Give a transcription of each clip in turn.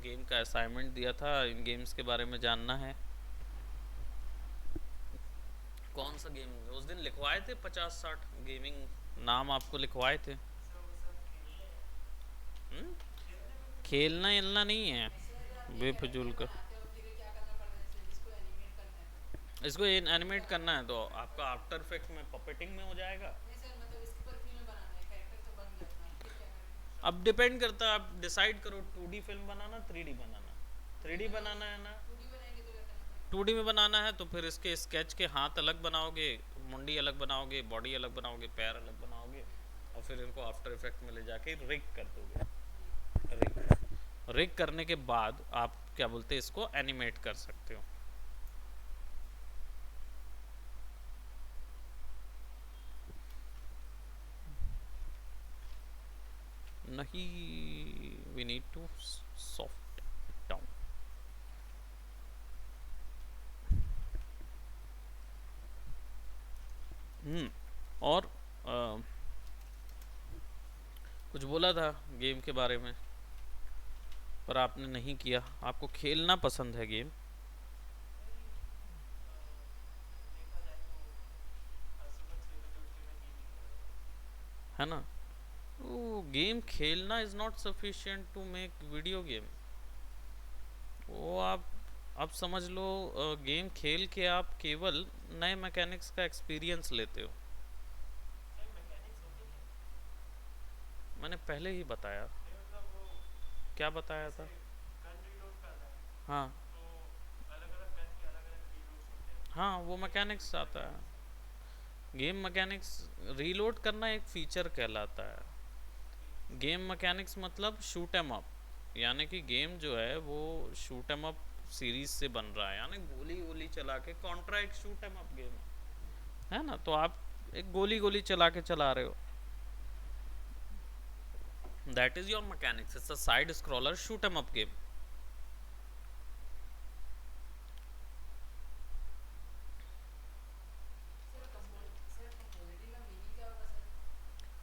Game का assignment दिया था, इन गेम्स के बारे में जानना है। कौन सा गेम उस दिन लिखवाए थे? 50-60 गेमिंग नाम आपको लिखवाए थे। हम्म? खेलना हिलना नहीं है, बेफजूल का। इसको एनिमेट करना है तो आपका आफ्टर इफेक्ट में पपेटिंग में हो जाएगा। अब डिपेंड करता है, आप डिसाइड करो 2D फिल्म बनाना 3D बनाना। 3D बनाना है ना? 2D में बनाना है तो फिर इसके स्केच के हाथ अलग बनाओगे, मुंडी अलग बनाओगे, बॉडी अलग बनाओगे, पैर अलग बनाओगे, और फिर इनको आफ्टर इफेक्ट में ले जाके रिग कर दोगे। रिग रिग करने के बाद आप क्या बोलते हैं, इसको एनिमेट कर सकते हो। नहीं, we need to soft down. और कुछ बोला था गेम के बारे में, पर आपने नहीं किया। आपको खेलना पसंद है गेम, है ना? वो गेम खेलना is not sufficient to make video game. वो आप समझ लो, गेम खेल के आप केवल नए मैकेनिक्स का एक्सपीरियंस लेते हो। मैंने पहले ही बताया। क्या बताया था? हाँ, हाँ, वो मैकेनिक्स आता है। गेम मैकेनिक्स रीलोड करना एक फीचर कहलाता है। गेम मैकेनिक्स मतलब शूट एम अप, यानी कि गेम जो है वो शूट एम अप सीरीज से बन रहा है, यानी गोली गोली चला के। कॉन्ट्रा एक शूट एम अप गेम है ना? तो आप एक गोली गोली चला के चला रहे हो, that is your mechanics. It's a side scroller shoot em up game.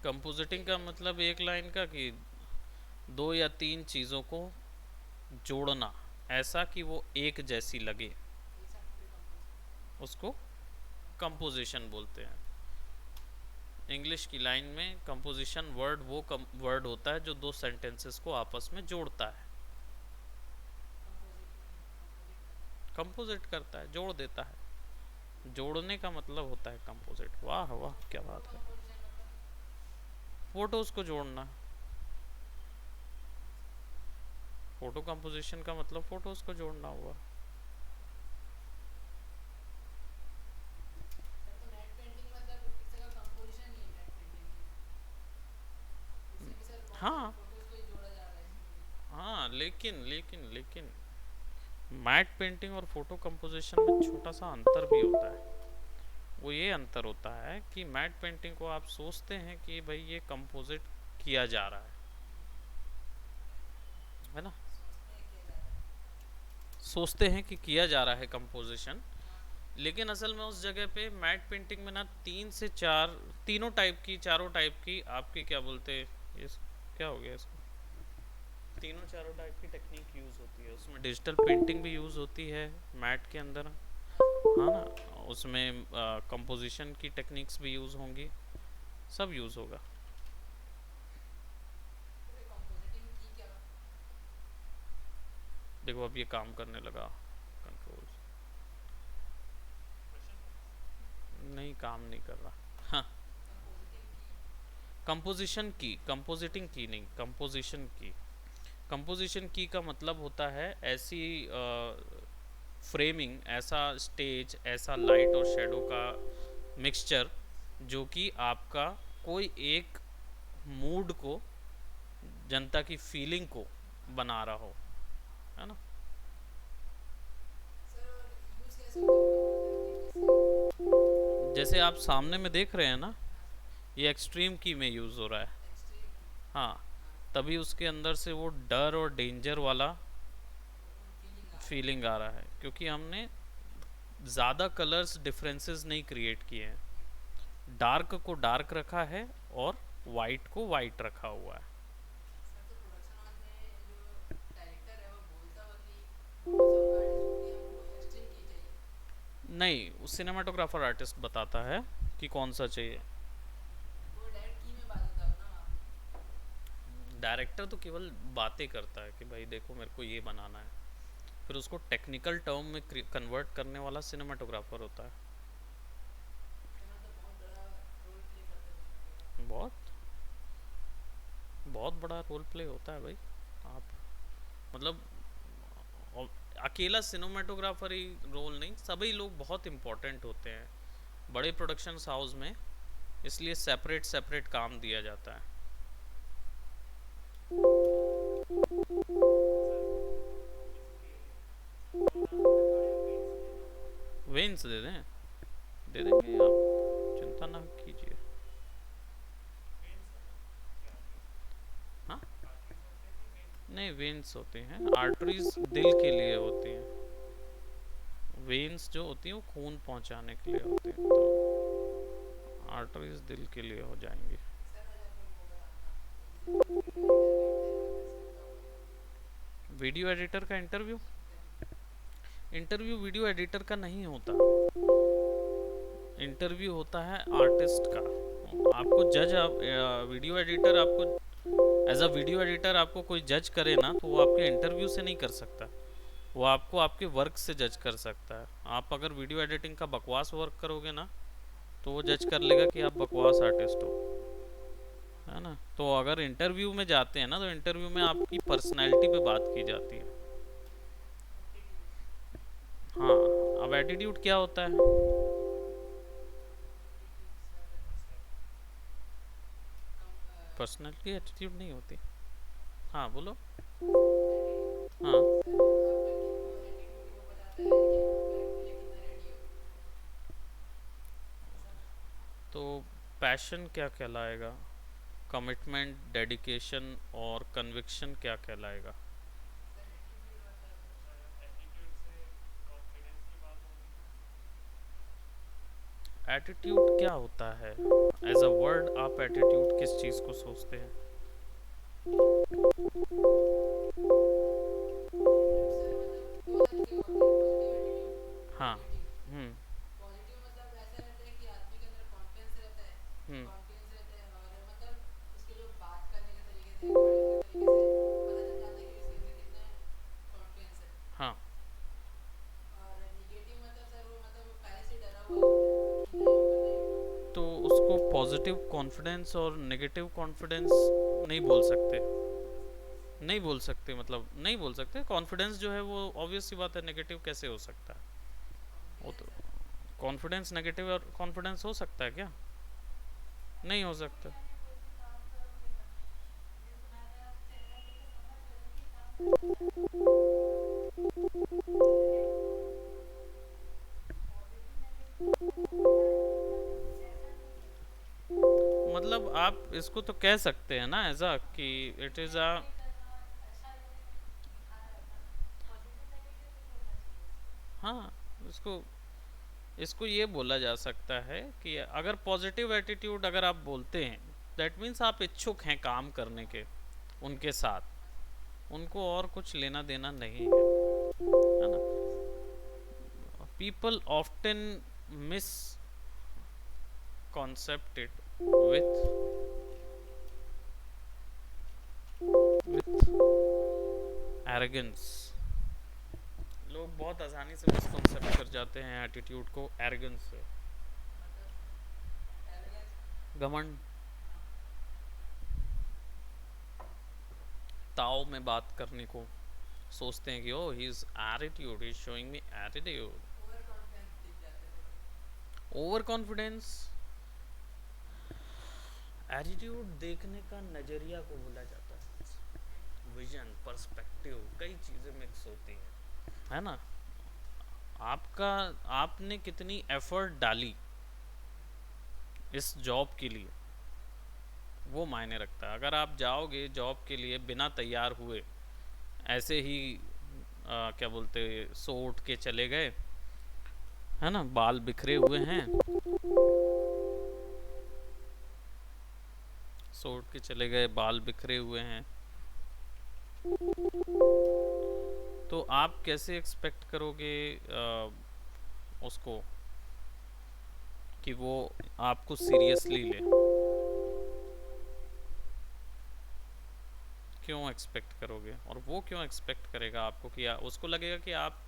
Compositing का मतलब एक लाइन का कि दो या तीन चीज़ों को जोड़ना ऐसा कि वो एक जैसी लगे, उसको कंपोजिशन बोलते हैं। इंग्लिश की लाइन में कंपोजिशन वर्ड वो वर्ड होता है जो दो सेंटेंसेस को आपस में जोड़ता है। कंपोजिट करता है, जोड़ देता है। जोड़ने का मतलब होता है कंपोजिट। वाह वाह, क्या बात है। फोटोज को जोड़ना। फोटो कंपोजिशन का मतलब फोटोज को जोड़ना हुआ। हाँ, हाँ, लेकिन लेकिन लेकिन मैट पेंटिंग और फोटो कंपोजिशन में छोटा सा अंतर भी होता है। वो ये अंतर होता है कि मैट पेंटिंग को आप सोचते हैं कि भाई ये कंपोजिट किया जा रहा है ना? सोचते हैं कि किया जा रहा है कंपोजिशन, लेकिन असल में उस जगह पे मैट पेंटिंग में ना तीन से चार, तीनों टाइप की, चारों टाइप की आपकी क्या बोलते हैं, ये क्या हो गया इसको, तीनों चारों टाइप की टेक्निक यूज़ होती है उसमें। डिजिटल पेंटिंग भी यूज़ होती है मैट के अंदर, हाँ ना? उसमें कंपोजिशन की टेक्निक्स भी यूज़ होंगी, सब यूज़ होगा। देखो अब ये काम करने लगा, कंट्रोल। नहीं, काम नहीं कर रहा। हाँ, कंपोजिशन की, कंपोजिटिंग की नहीं, कंपोजिशन की। कंपोजिशन की का मतलब होता है ऐसी फ्रेमिंग, ऐसा स्टेज, ऐसा लाइट और शेडो का मिक्सचर जो कि आपका कोई एक मूड को, जनता की फीलिंग को बना रहा हो, है ना? जैसे आप सामने में देख रहे हैं ना, ये एक्सट्रीम की में यूज़ हो रहा है। हाँ, तभी उसके अंदर से वो डर और डेंजर वाला फीलिंग आ रहा है, क्योंकि हमने ज़्यादा कलर्स डिफरेंसेस नहीं क्रिएट किए हैं। डार्क को डार्क रखा है और वाइट को वाइट रखा हुआ है। नहीं, उस सिनेमाटोग्राफर आर्टिस्ट बताता है कि कौन सा चाहिए। डायरेक्टर तो केवल बातें करता है कि भाई देखो मेरे को ये बनाना है, फिर उसको टेक्निकल टर्म में कन्वर्ट करने वाला सिनेमाटोग्राफर होता है। बहुत बहुत बड़ा रोल प्ले होता है भाई। आप मतलब अकेला सिनेमाटोग्राफर ही रोल नहीं, सभी लोग बहुत इम्पोर्टेंट होते हैं बड़े प्रोडक्शन हाउस में, इसलिए सेपरेट सेपरेट काम दिया जाता है। वेन्स दे दें, दे देंगे, आप चिंता ना कीजिए। हाँ, नहीं वेन्स होते हैं, आर्टरीज दिल के लिए होती हैं। वेन्स जो होती हैं वो खून पहुंचाने के लिए होते हैं, तो आर्टरीज दिल के लिए हो जाएंगी। वीडियो एडिटर का इंटरव्यू, इंटरव्यू वीडियो एडिटर का नहीं होता, इंटरव्यू होता है आर्टिस्ट का। आपको जज, आप वीडियो एडिटर आपको एज अ वीडियो एडिटर आपको कोई जज करे ना, तो वो आपके इंटरव्यू से नहीं कर सकता, वो आपको आपके वर्क से जज कर सकता है। आप अगर वीडियो एडिटिंग का बकवास वर्क करोगे ना, तो वो जज कर लेगा कि आप बकवास आर्टिस्ट हो, है ना। तो अगर इंटरव्यू में जाते हैं ना, तो इंटरव्यू में आपकी पर्सनैलिटी पे बात की जाती है। हाँ, अब एटीट्यूड क्या होता है? पर्सनैलिटी एटीट्यूड नहीं होती। हाँ बोलो। हाँ, तो पैशन क्या कहलाएगा, कमिटमेंट, डेडिकेशन और कन्विक्शन क्या कहलाएगा? एटीट्यूड क्या होता है? एज अ वर्ड आप एटीट्यूड किस चीज़ को सोचते हैं? हाँ। हम्म। हम्म। हाँ, तो उसको पॉजिटिव कॉन्फिडेंस और नेगेटिव कॉन्फिडेंस नहीं बोल सकते, नहीं बोल सकते, मतलब नहीं बोल सकते। कॉन्फिडेंस जो है वो ऑब्वियस सी बात है, नेगेटिव कैसे हो सकता है? वो तो कॉन्फिडेंस नेगेटिव और कॉन्फिडेंस हो सकता है क्या? नहीं हो सकता। मतलब आप इसको तो कह सकते हैं ना ऐसा कि इट इज़ अ, हाँ, इसको इसको ये बोला जा सकता है कि अगर पॉजिटिव एटीट्यूड अगर आप बोलते हैं, दैट मीन्स आप इच्छुक हैं काम करने के उनके साथ, उनको और कुछ लेना देना नहीं है ना। People often miss concept it with arrogance. लोग बहुत आसानी से मिसकॉन्सेप्ट कर जाते हैं एटीट्यूड को एरोगेंस से, घमंड। ताओ में बात करने को सोचते हैं कि oh he is attitude, he is showing me attitude. Over confidence, attitude देखने का नजरिया को बोला जाता है, विजन, पर्सपेक्टिव, कई चीजें मिक्स होती हैं, है ना। आपका, आपने कितनी एफर्ट डाली इस जॉब के लिए, वो मायने रखता है। अगर आप जाओगे जॉब के लिए बिना तैयार हुए, ऐसे ही क्या बोलते, सो उठ के चले गए, है ना, बाल बिखरे हुए हैं, सो उठ के चले गए, बाल बिखरे हुए हैं, तो आप कैसे एक्सपेक्ट करोगे उसको कि वो आपको सीरियसली ले। क्यों एक्सपेक्ट करोगे, और वो क्यों एक्सपेक्ट करेगा आपको कि उसको लगेगा कि आप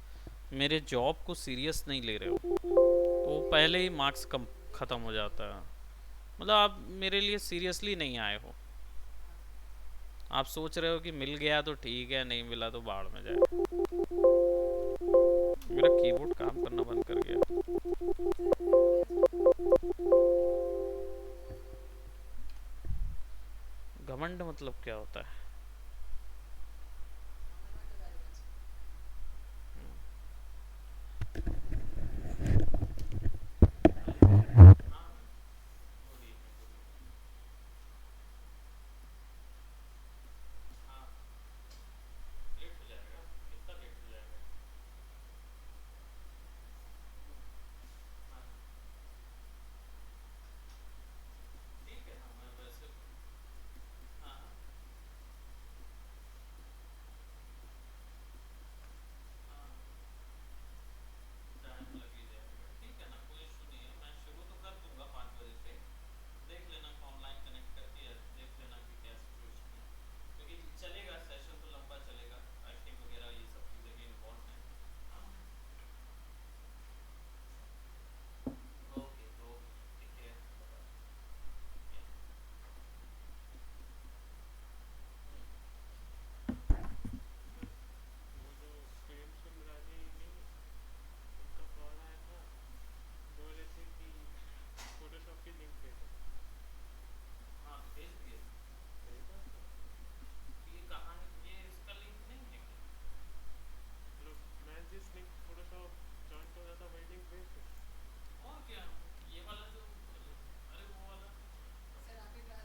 मेरे जॉब को सीरियस नहीं ले रहे हो, तो पहले ही मार्क्स कम ख़त्म हो जाता है। मतलब आप मेरे लिए सीरियसली नहीं आए हो। आप सोच रहे हो कि मिल गया तो ठीक है, नहीं मिला तो बाढ़ में जाए। मेरा कीबोर्ड काम करना बंद कर गया। घमंड मतलब क्या होता है? लेट हो जाएगा, कितना लेट हो जाएगा? हाँ, ठीक है ना, मैं वैसे। हाँ हाँ हाँ, टाइम लग ही जाएगा, ठीक है ना, कोई इशू नहीं है। मैं शुरू तो कर दूंगा 5 बजे से। देख लेना ऑनलाइन कनेक्ट करके, या देख लेना कि क्या सिचुएशन है, क्योंकि चलेगा, सेशन तो लंबा चलेगा। एक्टिंग वगैरह ये सब चीज़ें भी इन्वॉल्व हैं। हाँ, ओके तो ठीक है। वो जो प्रेम सुंदरानी नहीं, उनका कॉल आया था। बोल रहे थे कि फोटोशॉप की लिंक भेजो। हाँ भेज दिए। भेजा था। ये कहाँ है, ये इसका लिंक नहीं है क्या? मतलब मैं जिस लिंक फोटोशॉप ज्वाइन कर रहा था वही लिंक भेज दो। और क्या, ये वाला जो, अरे वो वाला फोटोशॉप में। बट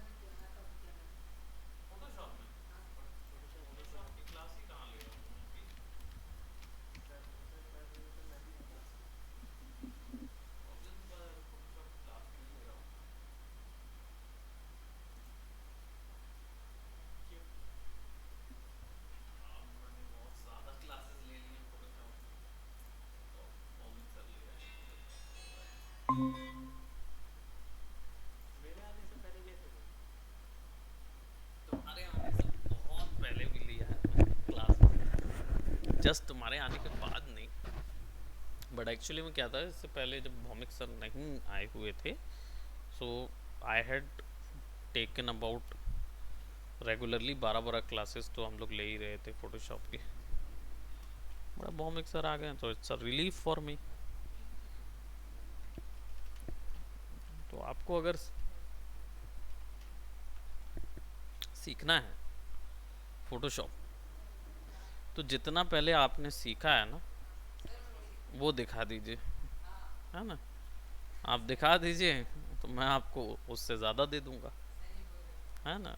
फोटोशॉप में तो फोटोशॉप की क्लास ही कहाँ ले रहा हूँ मैं अभी? शायद मुझे शायद वहीं पे मैं भी था। ऑब्वियसली बात है, फोटोशॉप की क्लास नहीं ले रहा हूँ मैं। क्यों? मैंने बहुत ज़्यादा क्लासेस ले ली हैं फोटोशॉप की, तो मोमित सर ले रहे हैं। मेरे आने से पहले कैसे थे? तुम्हारे आने से बहुत पहले भी लिया है मैंने क्लास, जस्ट तुम्हारे आने के बाद नहीं। बट एक्चुअली में क्या था, इससे पहले जब भौमिक सर नहीं आए हुए थे, so I had taken about regularly 12-12 classes तो हम लोग ले ही रहे थे फोटोशॉप की। बड़ा भौमिक सर आ गए तो it's a relief for me. तो आपको अगर सीखना है फोटोशॉप, तो जितना पहले आपने सीखा है ना, वो दिखा दीजिए, है ना। आप दिखा दीजिए, तो मैं आपको उससे ज़्यादा दे दूंगा, है ना।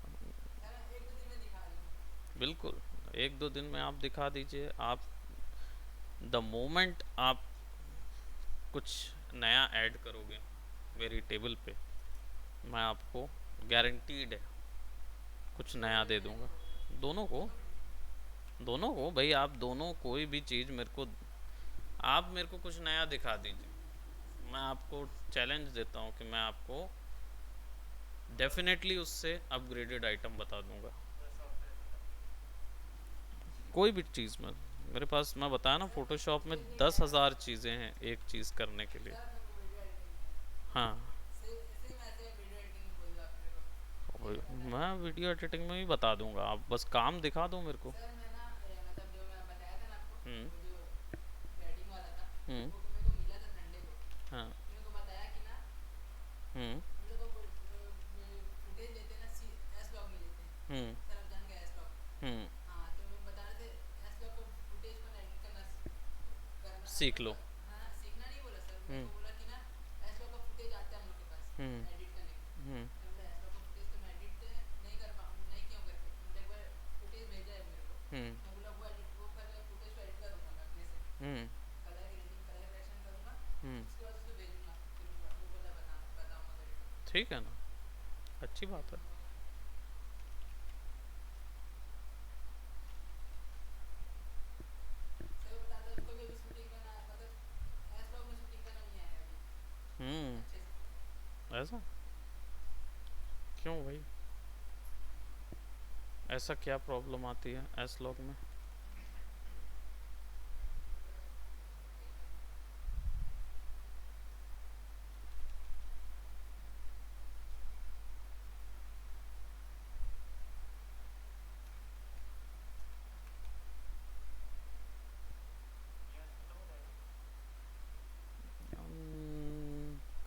बिल्कुल, 1-2 दिन में आप दिखा दीजिए। आप द मोमेंट आप कुछ नया ऐड करोगे मेरी टेबल पे, मैं आपको गारंटीड है कुछ नया दे दूंगा। दोनों को, दोनों को भाई, आप दोनों कोई भी चीज़ मेरे को, आप मेरे को कुछ नया दिखा दीजिए, मैं आपको चैलेंज देता हूँ कि मैं आपको डेफिनेटली उससे अपग्रेडेड आइटम बता दूंगा। मैं सॉफ्टवेयर बता दूँ। कोई भी चीज़ में, मेरे पास, मैं बताया ना, फोटोशॉप में 10,000 चीज़ें हैं एक चीज़ करने के लिए। हाँ, मैं वीडियो एडिटिंग में भी बता दूंगा, आप बस काम दिखा दो मेरे को। हम्म। हम्म। हाँ। हम्म। हम्म। हम्म। सीख लो। हम्म। हम्म। हम्म। हम्म। हम्म। हम्म। ठीक है ना, अच्छी बात है। हम्म। ऐसा क्यों भाई? ऐसा क्या प्रॉब्लम आती है एस लॉग में?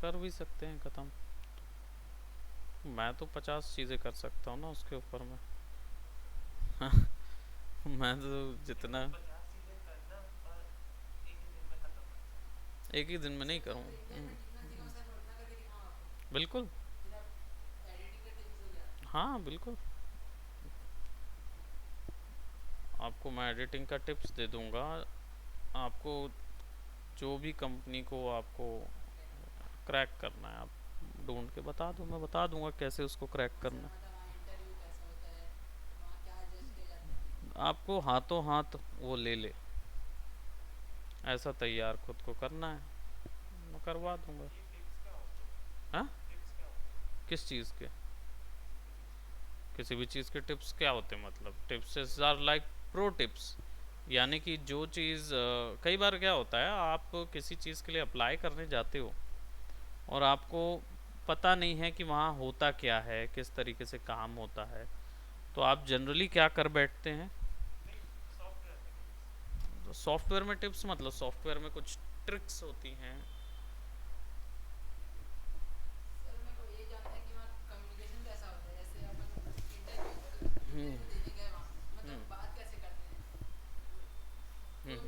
कर भी सकते हैं ख़त्म। मैं तो 50 चीज़ें कर सकता हूँ ना उसके ऊपर में। मैं तो ये जितना। तो 50 चीजें करना, पर एक ही दिन में खत्म कर सकते हैं। एक ही दिन में नहीं करूँ। बिल्कुल। हाँ बिल्कुल। आपको मैं एडिटिंग का टिप्स दे दूँगा। आपको जो भी कंपनी को आपको क्रैक करना है, आप ढूंढ के बता दो, मैं बता दूंगा कैसे उसको क्रैक करना है। आपको हाथों हाथ वो ले ले, ऐसा तैयार खुद को करना है, मैं करवा दूंगा। ये टिप्स क्या होते हैं? हाँ? टिप्स क्या होते हैं? किस चीज़ के? किसी भी चीज के। किसी भी चीज़ के टिप्स क्या होते हैं? मतलब tips are like pro tips. यानी कि जो चीज़ कई बार क्या होता है, आप किसी चीज़ के लिए अप्लाई करने जाते हो और आपको पता नहीं है कि वहाँ होता क्या है, किस तरीके से काम होता है, तो आप जनरली क्या कर बैठते हैं? नहीं, सॉफ्टवेयर में टिप्स। सॉफ्टवेयर में टिप्स मतलब सॉफ्टवेयर में कुछ ट्रिक्स होती हैं। हम्म हम्म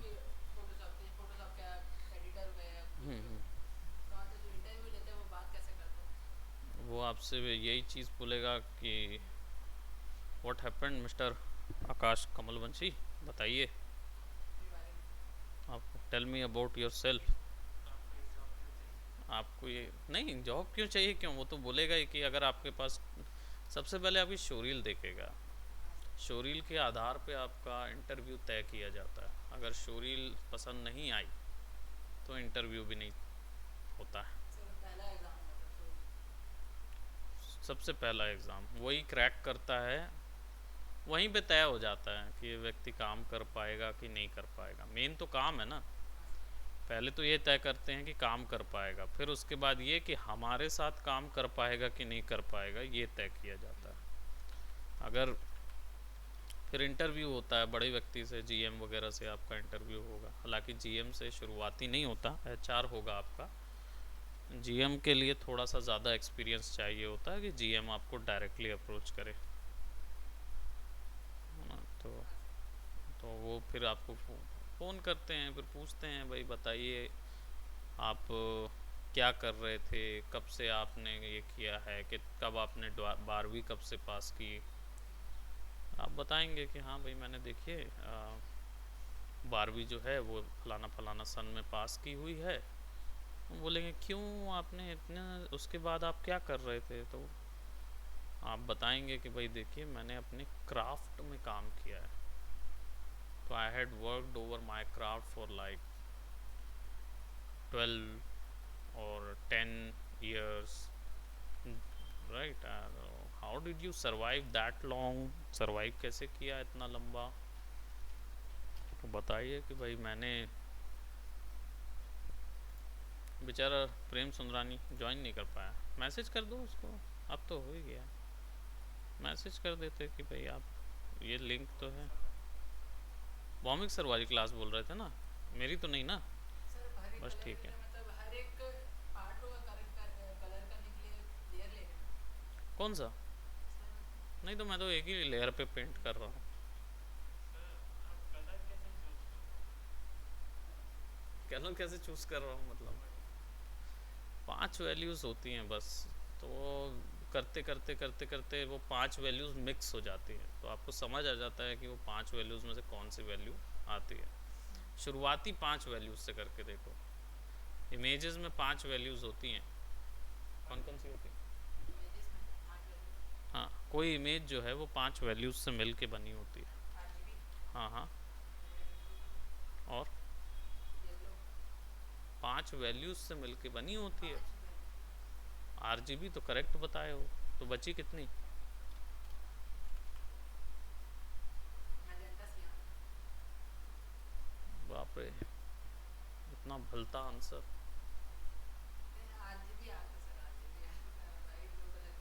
हम्म हम्म। वो आपसे यही चीज़ बोलेगा कि what happened mister Akash Kamalvanshi, बताइए, आप tell me about yourself. आपको ये जॉब क्यों चाहिए? आपको ये नहीं, जॉब क्यों चाहिए, क्यों, वो तो बोलेगा ही कि अगर आपके पास, सबसे पहले आपकी शोरील देखेगा। शोरील के आधार पे आपका इंटरव्यू तय किया जाता है। अगर शोरील पसंद नहीं आई तो इंटरव्यू भी नहीं होता है। सबसे पहला एग्ज़ाम वही क्रैक करता है, वहीं पे तय हो जाता है कि ये व्यक्ति काम कर पाएगा कि नहीं कर पाएगा। मेन तो काम है ना। पहले तो ये तय करते हैं कि काम कर पाएगा, फिर उसके बाद ये कि हमारे साथ काम कर पाएगा कि नहीं कर पाएगा, ये तय किया जाता है। अगर फिर इंटरव्यू होता है बड़े व्यक्ति से, जीएम वगैरह से आपका इंटरव्यू होगा। हालांकि जीएम से शुरुआती नहीं होता, एचआर होगा आपका। जीएम के लिए थोड़ा सा ज़्यादा एक्सपीरियंस चाहिए होता है कि जीएम आपको डायरेक्टली अप्रोच करे, है ना। तो वो फिर आपको फ़ोन करते हैं, फिर पूछते हैं भाई बताइए आप क्या कर रहे थे, कब से आपने ये किया है, कि कब आपने 12वीं कब से पास की। आप बताएंगे कि हाँ भाई मैंने, देखिए 12वीं जो है वो फलाना फलाना सन में पास की हुई है। हम बोलेंगे क्यों, आपने इतने, उसके बाद आप क्या कर रहे थे, तो आप बताएंगे कि भाई देखिए मैंने अपने क्राफ्ट में काम किया है। तो I had worked over my craft for like 12 और 10 years, right. How did you survive that long, survive कैसे किया इतना लंबा। तो बताइए कि भाई मैंने, बेचारा प्रेम सुंदरानी ज्वाइन नहीं कर पाया, मैसेज कर दो उसको, अब तो हो ही गया। मैसेज कर देते कि भाई आप, ये लिंक तो भौमिक है। सर वाली। वॉमिक सर वाली क्लास बोल रहे थे ना, मेरी तो नहीं ना। बस ठीक है। कौन सा? नहीं तो मैं तो एक ही लेयर पे पेंट कर रहा हूँ। सर, आप कलर कैसे चूज कर रहे हैं? कलर कैसे चूज़ कर रहा हूँ मतलब? वही। 5 वैल्यूज़ होती हैं बस। तो करते करते करते करते वो 5 वैल्यूज़ मिक्स हो जाती हैं, तो आपको समझ आ जाता है कि वो 5 वैल्यूज़ में से कौन सी वैल्यू आती है। शुरुआती 5 वैल्यूज़ से करके देखो। इमेजेस में 5 वैल्यूज़ होती हैं। हर कौन कौन सी इमेज होती में। हैं? हाँ, कोई इमेज जो है वो 5 वैल्यूज़ से मिल के बनी होती है। हाँ हाँ। और 5 वैल्यूज़ से मिल के बनी होती है। आरजीबी तो करेक्ट बताए हो, तो बची कितनी? मैजेंटा सियान। बाप रे, इतना भलता आंसर। आरजीबी आता सर, आरजीबी आता, राइट ब्लू कलर।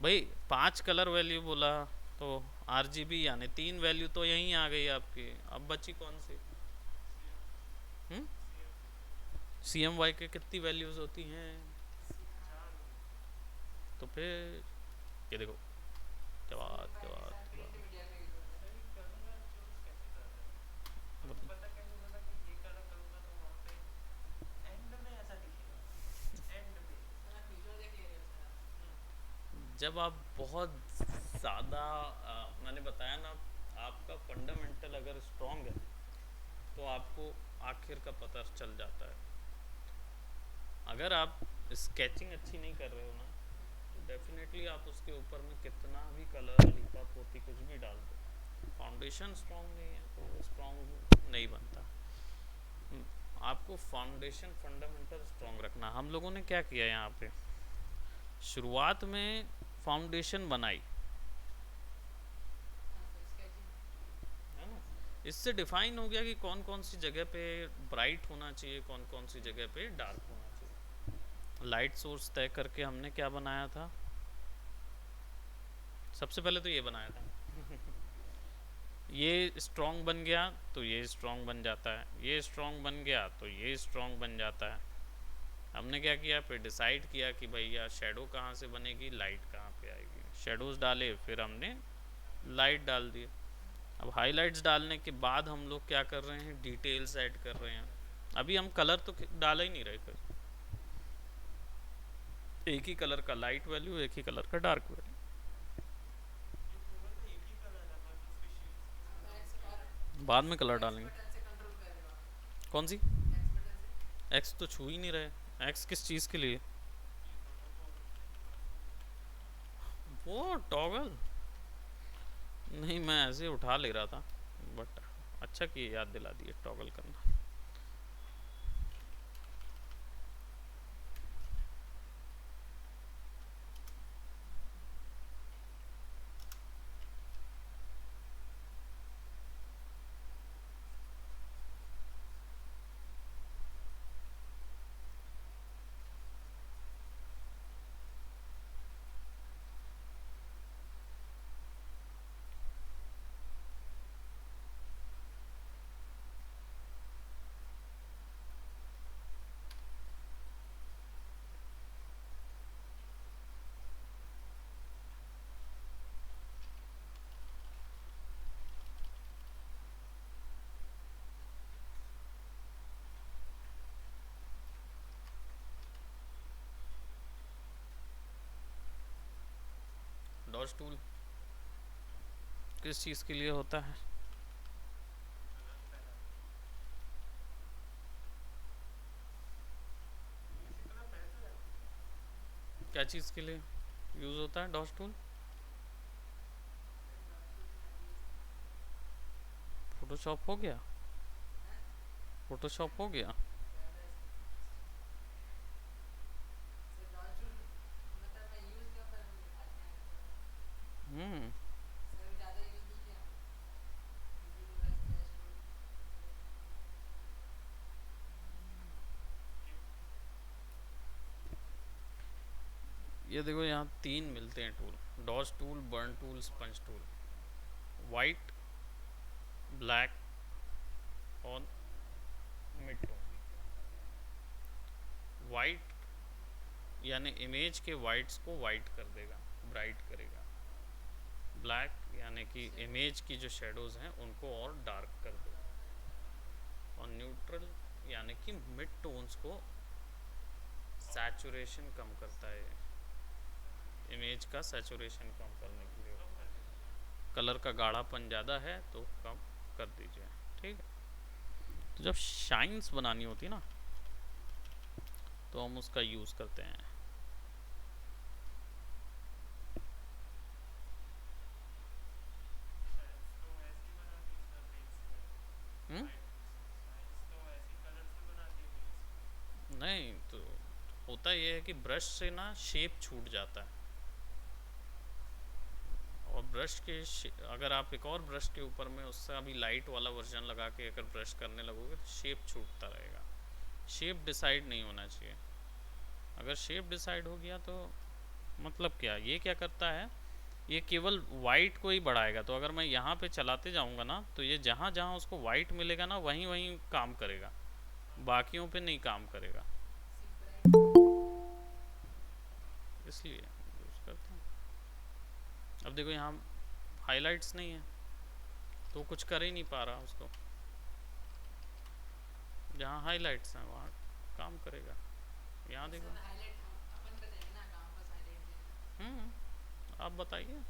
भाई 5 कलर वैल्यू बोला, तो आरजीबी यानी 3 वैल्यू तो यहीं आ गई आपकी, अब बची कौन सी? सीएम। हम्म। सीएम। CMY के कितनी वैल्यूज होती हैं? चार होगी। तो फिर ये देखो, क्या बात, क्या CMYK बात, सर क्या प्रिंट बात। मीडिया में यूज होता है। सर ये कलर चूज कैसे कर रहे हो? हमको मतलब पता कैसे चला कि ये कलर करूँगा तो वहाँ पे एंड में ऐसा दिखेगा, एंड में। सर आप फ्यूचर देख ले रहे हो सर आप। जब आप बहुत ज़्यादा मैंने बताया ना, आपका फंडामेंटल अगर स्ट्रांग है तो आपको आखिर का पता चल जाता है। अगर आप स्केचिंग अच्छी नहीं कर रहे हो ना, तो डेफिनेटली आप उसके ऊपर में कितना भी कलर, लीपा पोती कुछ भी डाल दो, फाउंडेशन स्ट्रांग नहीं है तो वो स्ट्रांग नहीं बनता। आपको फाउंडेशन फंडामेंटल स्ट्रांग रखना। हम लोगों ने क्या किया यहाँ पे, शुरुआत में फाउंडेशन बनाई हाँ सर, स्केचिंग। है ना, हाँ सर। इससे डिफाइन हो गया कि कौन कौन सी जगह पे ब्राइट होना चाहिए, कौन कौन सी जगह पे डार्क होना चाहिए। लाइट सोर्स तय करके हमने क्या बनाया था, सबसे पहले तो ये बनाया था। ये स्ट्रॉन्ग बन गया तो ये स्ट्रॉन्ग बन जाता है, ये स्ट्रॉन्ग बन गया तो ये स्ट्रॉन्ग बन जाता है। हमने क्या किया, फिर डिसाइड किया कि भैया शेडो कहाँ से बनेगी, लाइट कहाँ पे आएगी, शेडोज डाले, फिर हमने लाइट डाल दी। अब हाइलाइट्स डालने के बाद हम लोग क्या कर रहे हैं, डिटेल्स ऐड कर रहे हैं। अभी हम कलर तो डाल ही नहीं रहे थे, एक ही कलर का लाइट वैल्यू, एक ही कलर का डार्क वैल्यू। ये बोला था एक ही कलर है, बाकी उसके शेड्स के हाँ तो नाम एक्स से और अलग। बाद में कलर एक्स डालेंगे। बटन से कंट्रोल कर रहे हो आप। कौन सी? एक्स बटन से। एक्स तो छू ही नहीं रहे, एक्स किस चीज़ के लिए? ये दोनों को सिंक्रोनाइज करने के लिए। वो टॉगल नहीं, मैं ऐसे उठा ले रहा था, बट अच्छा किए याद दिला दिए टॉगल करना। डॉज टूल किस चीज़ के लिए होता है? Colour palette. किसी कलर पैलेट से जाती है। क्या चीज़ के लिए यूज़ होता है dodge tool? Sir dot tool मैंने यूज़ नहीं किया। फोटोशॉप हो गया, हाँ। फोटोशॉप हो गया। ज़्यादा इस्तेमाल सर डॉट टूल, मतलब मैं यूज़ किया पर दिखाते हैं थोड़ा। हम्म। सर ज़्यादा यूज़ नहीं किया हमने। यूज़ हुआ स्केच टूल, क्यों? ये देखो यहाँ 3 मिलते हैं tool, dodge tool, burn tool, sponge tool. White, black और मिड टोन। वाइट यानी इमेज के वाइट्स को वाइट कर देगा, ब्राइट करेगा। ब्लैक यानी कि इमेज की जो शेडोज़ हैं उनको और डार्क कर देगा। और न्यूट्रल यानी कि मिड टोन्स को सैचुरेशन कम करता है, इमेज का सैचुरेशन कम करने के लिए। कम कर देगा। कलर का गाढ़ापन ज़्यादा है तो कम कर दीजिए, ठीक है। तो जब शाइन्स बनानी होती है ना, तो हम उसका यूज़ करते हैं। साइंस तो ऐसी बनाती है सर बेस में। हम्म? साइंस तो ऐसी कलर से बनाती है बेस में। नहीं तो होता ये है कि ब्रश से ना शेप छूट जाता है, और ब्रश के अगर आप एक और ब्रश के ऊपर में उससे अभी लाइट वाला वर्जन लगा के अगर ब्रश करने लगोगे तो शेप छूटता रहेगा। शेप डिसाइड नहीं होना चाहिए। अगर शेप डिसाइड हो गया तो मतलब क्या, ये क्या करता है, ये केवल वाइट को ही बढ़ाएगा। तो अगर मैं यहाँ पे चलाते जाऊँगा ना तो ये जहाँ जहाँ उसको वाइट मिलेगा ना वहीं वहीं काम करेगा, बाकियों पे नहीं काम करेगा। सिर्फ ब्राइट। इसलिए यूज़ करते हैं। अब देखो यहाँ हाइलाइट्स नहीं है तो कुछ कर ही नहीं पा रहा उसको, जहाँ हाइलाइट्स हैं वहाँ काम करेगा। यहाँ देखो। सर हाईलाइट हम अपन बताएंगे ना कहाँ पर हाईलाइट देना आप बताइए।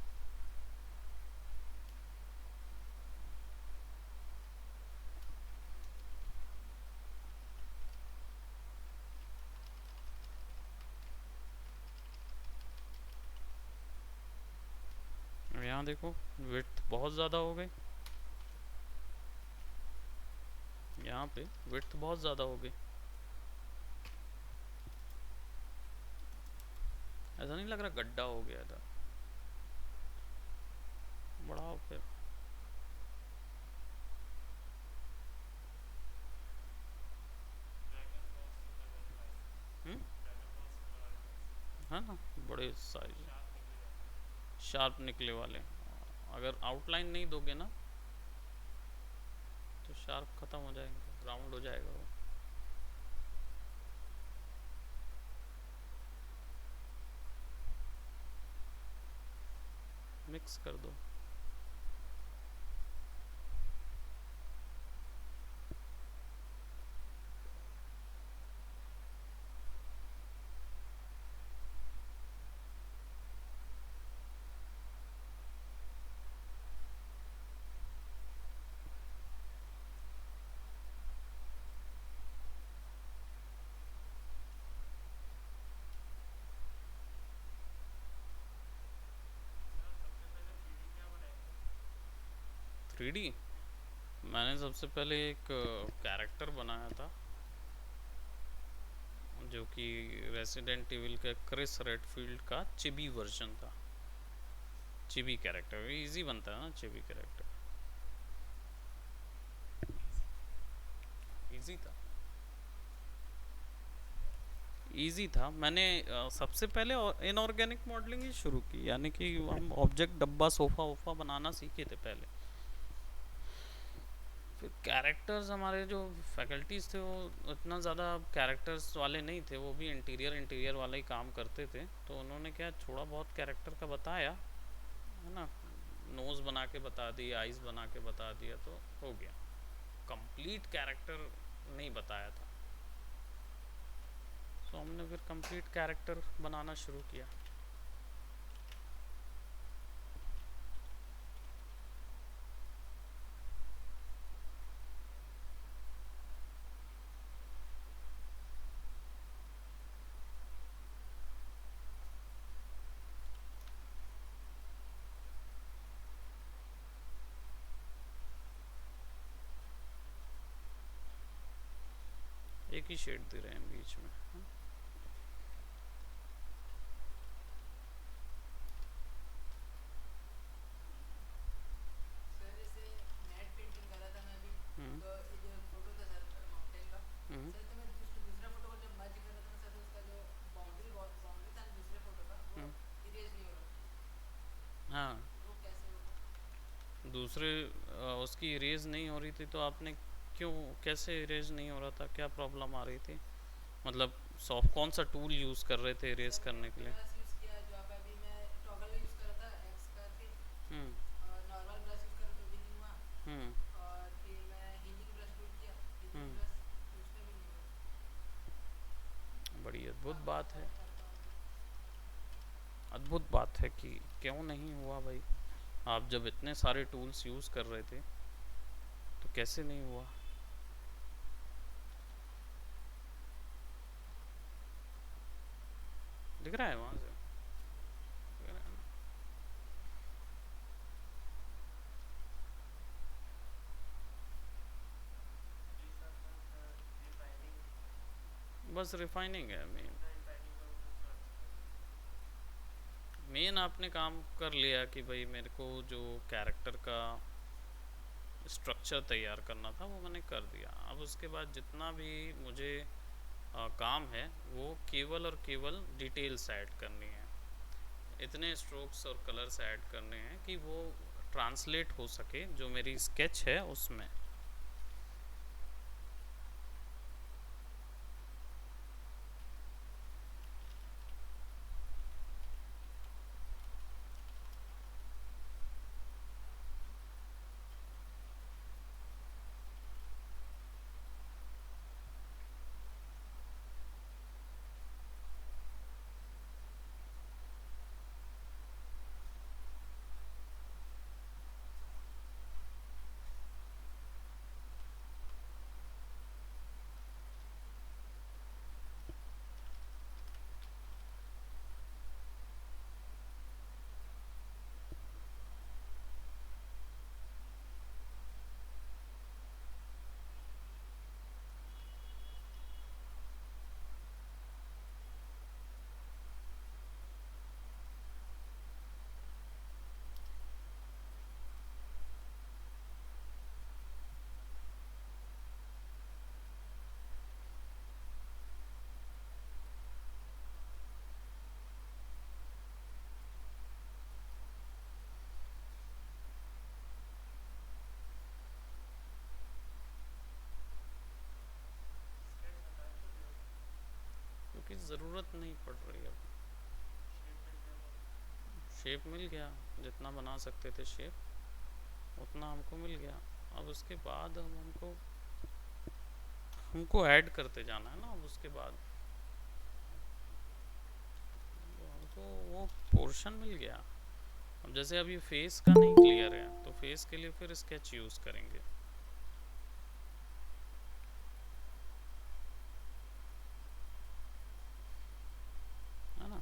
यहाँ देखो विड्थ बहुत ज़्यादा हो गई, यहाँ पे विड्थ बहुत ज़्यादा हो गई। ऐसा नहीं लग रहा गड्ढा हो गया था? बढ़ाओ फिर। ड्रैगन बॉल से लगा दे भाई, हम्म ड्रैगन बॉल से लगा दे भाई, है ना, बड़े साइज शार्प निकले जाते हैं। शार्प निकले वाले। अगर आउटलाइन नहीं दोगे ना तो शार्प ख़त्म हो जाएंगे, राउंड हो जाएगा वो। मिक्स कर दो। सर सबसे पहले 3D क्या बनाएंगे? 3D मैंने सबसे पहले एक कैरेक्टर बनाया था जो कि रेसिडेंट इविल के क्रिस रेडफील्ड का चिबी वर्जन था। चिबी कैरेक्टर इजी बनता है ना, चिबी कैरेक्टर इजी था। इजी था। मैंने सबसे पहले इनऑर्गेनिक मॉडलिंग ही शुरू की, यानी कि हम ऑब्जेक्ट डब्बा सोफ़ा वोफ़ा बनाना सीखे थे पहले। फिर कैरेक्टर्स हमारे जो फैकल्टीज़ थे वो इतना ज़्यादा कैरेक्टर्स वाले नहीं थे, वो भी इंटीरियर इंटीरियर वाला ही काम करते थे। तो उन्होंने क्या थोड़ा बहुत कैरेक्टर का बताया है ना, नोज़ बना के बता दी, आइज़ बना के बता दिया तो हो गया। कंप्लीट कैरेक्टर नहीं बताया था। तो हमने फिर कंप्लीट कैरेक्टर बनाना शुरू किया। एक ही शेड दे रहे हैं बीच में। सर जैसे मैट पेंटिंग कर रहा था मैं अभी, हम्म तो ये जो फोटो था सर माउंटेन का, हम्म सर तो मैं दूसरा फोटो को जब मर्ज कर रहा था ना सर, तो उसका जो बाउंड्री था ना दूसरे फोटो का, वो हम्म, इरेज नहीं हो रहा हाँ। था। वो कैसे होगा? दूसरे उसकी इरेज नहीं हो रही थी तो आपने क्यों, कैसे इरेज नहीं हो रहा था, क्या प्रॉब्लम आ रही थी? मतलब सॉफ्ट कौन सा टूल यूज़ कर रहे थे इरेज सर करने के लिए? ब्रश यूज़ किया जो आप अभी मैं टॉगल यूज़ कर रहा था एक्स करके, हम्म और नॉर्मल ब्रश यूज़ करा तो भी नहीं हुआ, हम्म और फिर मैं हिंजिंग ब्रश यूज़ किया, हिंजिंग हम्म ब्रश उसमें भी नहीं हुआ। बड़ी अद्भुत आप बात है। करता हूँ तो अद्भुत बात है कि क्यों नहीं हुआ भाई। आप जब इतने सारे टूल्स यूज़ कर रहे थे तो कैसे नहीं हुआ? दिख रहा है वहाँ से? दिख रहा है ये सब सर रिफाइनिंग, ना? बस रिफाइनिंग है मेन। इतना रिफाइनिंग मेन आपने काम कर लिया कि भाई मेरे को जो कैरेक्टर का स्ट्रक्चर तैयार करना था वो मैंने कर दिया। अब उसके बाद जितना भी मुझे काम है वो केवल और केवल डिटेल्स ऐड करनी है, इतने स्ट्रोक्स और कलर्स ऐड करने हैं कि वो ट्रांसलेट हो सके जो मेरी स्केच है उसमें। स्केच हटा क्यों रहे हो? क्योंकि ज़रूरत नहीं पड़ रही अब। शेप मिल गया तो। शेप मिल गया, जितना बना सकते थे शेप उतना हमको मिल गया। अब उसके बाद हम हमको ऐड करते जाना है ना। अब उसके बाद तो हमको वो पोर्शन मिल गया। अब जैसे अभी फेस का नहीं क्लियर है तो फेस के लिए फिर स्केच यूज़ करेंगे, है ना।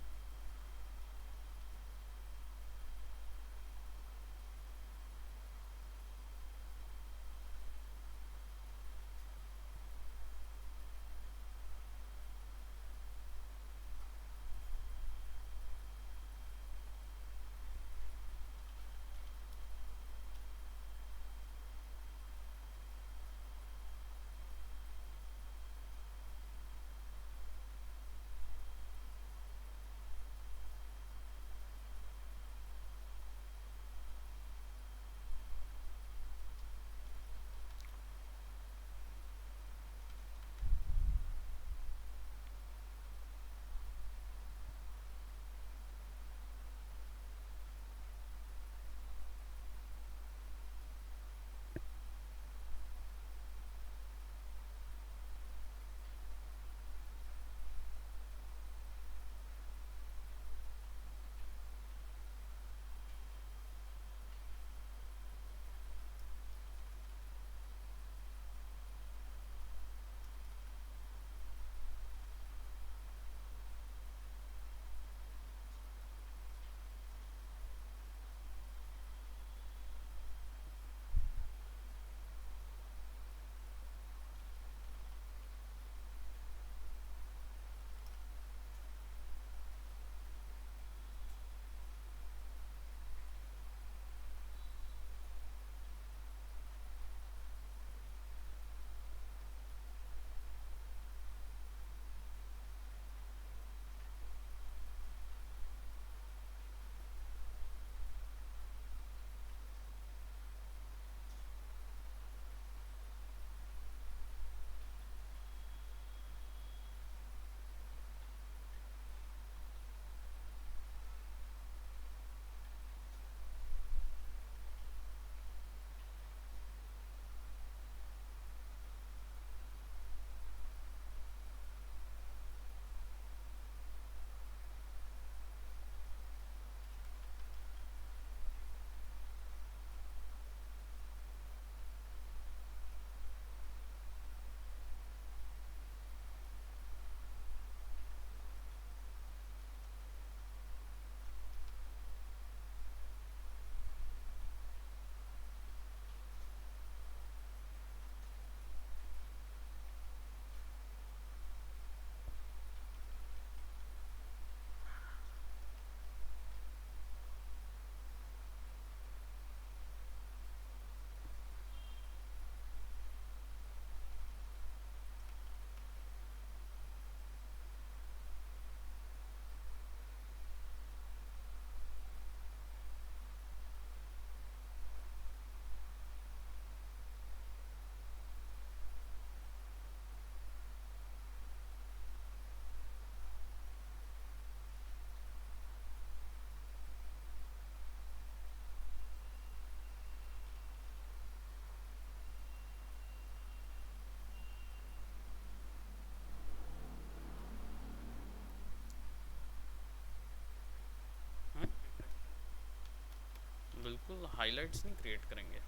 हाईलाइट्स नहीं क्रिएट करेंगे।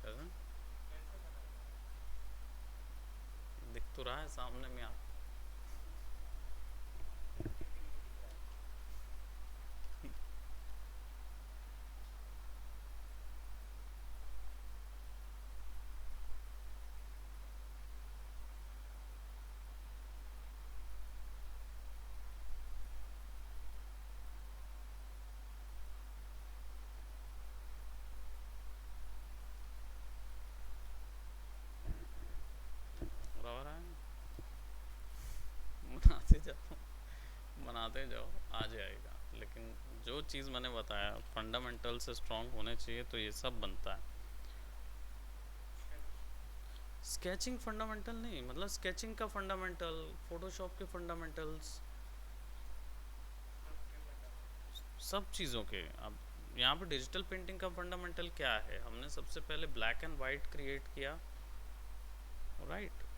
कैसे? दिख तो रहा है सामने में आप। रहा है ना? बनाते जाओ, बनाते जाओ, आ जाएगा। लेकिन जो चीज़ मैंने बताया फंडामेंटल से स्ट्रांग होने चाहिए, तो ये सब बनता है। स्केचिंग फंडामेंटल नहीं, मतलब स्केचिंग का फंडामेंटल, फोटोशॉप के फंडामेंटल्स, सब चीज़ों के। अब यहाँ पे डिजिटल पेंटिंग का फंडामेंटल क्या है? हमने सबसे पहले ब्लैक एंड वाइट क्रिएट किया, राइट।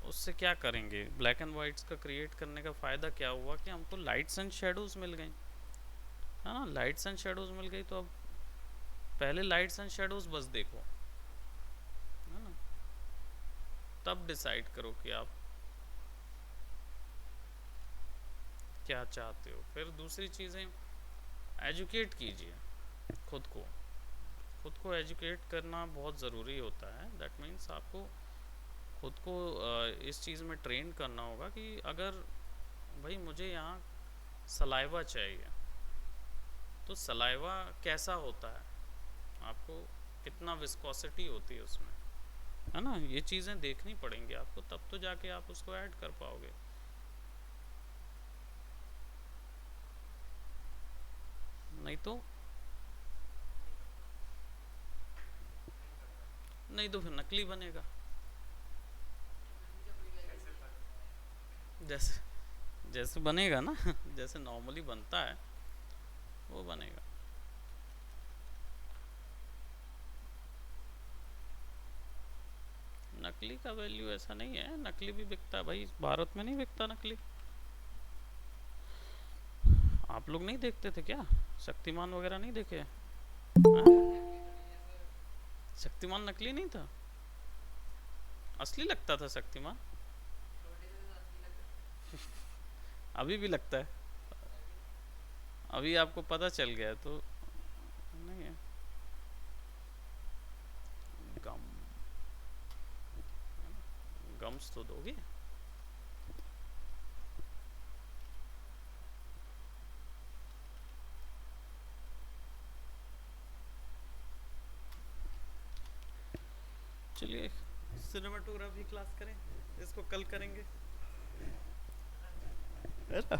उससे क्या करेंगे? ब्लैक एंड वाइट्स का क्रिएट करने का फ़ायदा क्या हुआ कि हमको लाइट्स एंड शेडोज़ मिल गई, है ना। लाइट्स एंड शेडोज़ मिल गई, तो अब पहले लाइट्स एंड शेडोज़ बस देखो, है ना, तब डिसाइड करो कि आप क्या चाहते हो। फिर दूसरी चीज़ें, एजुकेट कीजिए खुद को। खुद को एजुकेट करना बहुत ज़रूरी होता है। दैट मीन्स आपको खुद को इस चीज़ में ट्रेन करना होगा कि अगर भाई मुझे यहाँ सलाइवा चाहिए, तो सलाइवा कैसा होता है, आपको कितना विस्कोसिटी होती है उसमें, है ना। ये चीज़ें देखनी पड़ेंगी आपको, तब तो जाके आप उसको ऐड कर पाओगे। नहीं तो फिर नकली बनेगा। जैसे जैसे बनेगा ना जैसे नॉर्मली बनता है वो बनेगा। नकली का वैल्यू ऐसा नहीं है, नकली भी बिकता है भाई, भारत में नहीं बिकता नकली। आप लोग नहीं देखते थे क्या? शक्तिमान वगैरह नहीं देखे? हाँ? शक्तिमान नकली नहीं था, असली लगता था शक्तिमान। अभी भी लगता है, अभी आपको पता चल गया तो नहीं है। गम, गम्स तो दोगे। चलिए सिनेमाटोग्राफी क्लास करें, इसको कल करेंगे, है ना।